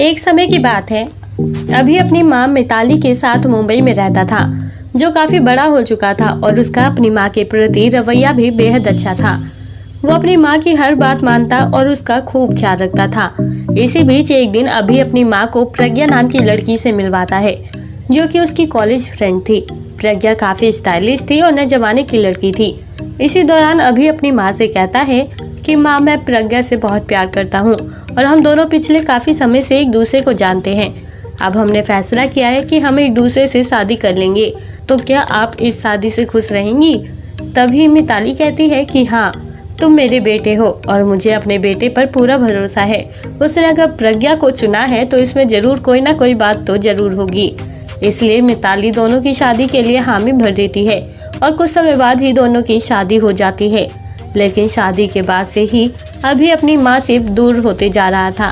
एक समय की बात है, अभी अपनी माँ मिताली के साथ मुंबई में रहता था, जो काफी बड़ा हो चुका था और उसका अपनी माँ के प्रति रवैया भी बेहद अच्छा था। वो अपनी माँ की हर बात मानता और उसका खूब ख्याल रखता था। इसी बीच एक दिन अभी अपनी माँ को प्रज्ञा नाम की लड़की से मिलवाता है, जो कि उसकी कॉलेज फ्रेंड थी। प्रज्ञा काफी स्टाइलिश थी और नए जमाने की लड़की थी। इसी दौरान अभी अपनी माँ से कहता है कि माँ, मैं प्रज्ञा से बहुत प्यार करता हूँ और हम दोनों पिछले काफी समय से एक दूसरे को जानते हैं। अब हमने फैसला किया है कि हम एक दूसरे से शादी कर लेंगे, तो क्या आप इस शादी से खुश रहेंगी? तभी मिताली कहती है कि हाँ, तुम मेरे बेटे हो और मुझे अपने बेटे पर पूरा भरोसा है। उसने अगर प्रज्ञा को चुना है तो इसमें जरूर कोई ना कोई बात तो जरूर होगी। इसलिए मिताली दोनों की शादी के लिए हामी भर देती है और कुछ समय बाद ही दोनों की शादी हो जाती है। लेकिन शादी के बाद से ही अभी अपनी माँ से दूर होते जा रहा था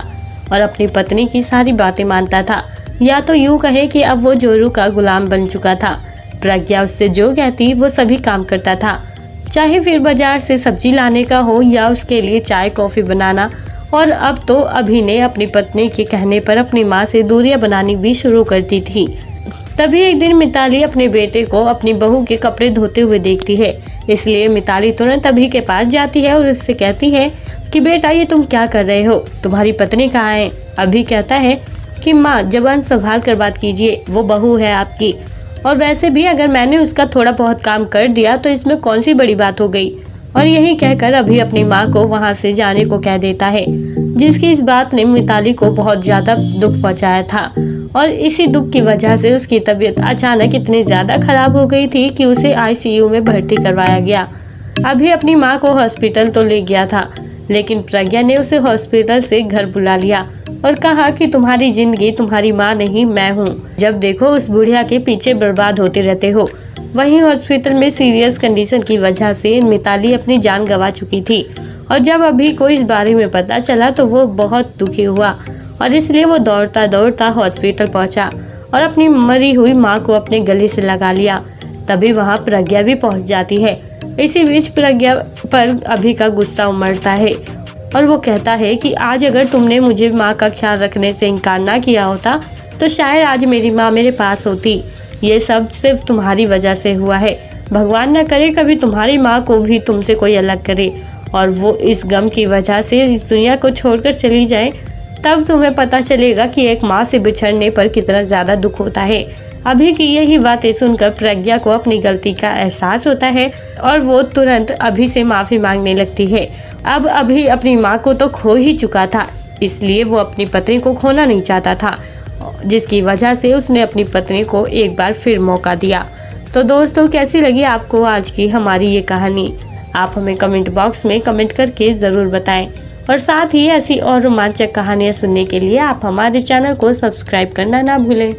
और अपनी पत्नी की सारी बातें मानता था, या तो यूँ कहे कि अब वो जोरू का गुलाम बन चुका था। प्रज्ञा उससे जो कहती वो सभी काम करता था, चाहे फिर बाजार से सब्जी लाने का हो या उसके लिए चाय कॉफ़ी बनाना। और अब तो अभी ने अपनी पत्नी के कहने पर अपनी माँ से दूरियां बनानी भी शुरू कर दी थी। तभी एक दिन मिताली अपने बेटे को अपनी बहू के कपड़े धोते हुए देखती है, इसलिए मिताली तुरंत अभी के पास जाती है और उससे कहती है कि बेटा, ये तुम क्या कर रहे हो? तुम्हारी पत्नी कहाँ है? अभी कहता है कि माँ, जबान संभाल कर बात कीजिए, वो बहू है आपकी, और वैसे भी अगर मैंने उसका थोड़ा बहुत काम कर दिया तो इसमें कौन सी बड़ी बात हो गई। और यही कहकर अभी अपनी माँ को वहाँ से जाने को कह देता है, जिसकी इस बात ने मिताली को बहुत ज़्यादा दुख पहुँचाया था। और इसी दुख की वजह से उसकी तबीयत अचानक इतनी ज़्यादा खराब हो गई थी कि उसे आईसीयू में भर्ती करवाया गया। अभी अपनी माँ को हॉस्पिटल तो ले गया था, लेकिन प्रज्ञा ने उसे हॉस्पिटल से घर बुला लिया और कहा कि तुम्हारी जिंदगी तुम्हारी माँ नहीं, मैं हूँ। जब देखो उस बुढ़िया के पीछे बर्बाद होते रहते हो। वहीं हॉस्पिटल में सीरियस कंडीशन की वजह से मिताली अपनी जान गंवा चुकी थी और जब अभी को इस बारे में पता चला तो वो बहुत दुखी हुआ और इसलिए वो दौड़ता दौड़ता हॉस्पिटल पहुंचा और अपनी मरी हुई माँ को अपने गले से लगा लिया। तभी वहाँ प्रज्ञा भी पहुँच जाती है। इसी बीच प्रज्ञा पर अभी का गुस्सा उमड़ता है और वो कहता है कि आज अगर तुमने मुझे माँ का ख्याल रखने से इनकार ना किया होता तो शायद आज मेरी माँ मेरे पास होती। ये सब सिर्फ तुम्हारी वजह से हुआ है। भगवान न करे कभी तुम्हारी माँ को भी तुमसे कोई अलग करे और वो इस गम की वजह से इस दुनिया को छोड़कर चली जाए, तब तुम्हें पता चलेगा कि एक माँ से बिछड़ने पर कितना ज़्यादा दुख होता है। अभी की यही बातें सुनकर प्रज्ञा को अपनी गलती का एहसास होता है और वो तुरंत अभी से माफ़ी मांगने लगती है। अब अभी अपनी माँ को तो खो ही चुका था, इसलिए वो अपनी पत्नी को खोना नहीं चाहता था, जिसकी वजह से उसने अपनी पत्नी को एक बार फिर मौका दिया। तो दोस्तों, कैसी लगी आपको आज की हमारी ये कहानी? आप हमें कमेंट बॉक्स में कमेंट करके ज़रूर बताएं और साथ ही ऐसी और रोमांचक कहानियाँ सुनने के लिए आप हमारे चैनल को सब्सक्राइब करना ना भूलें।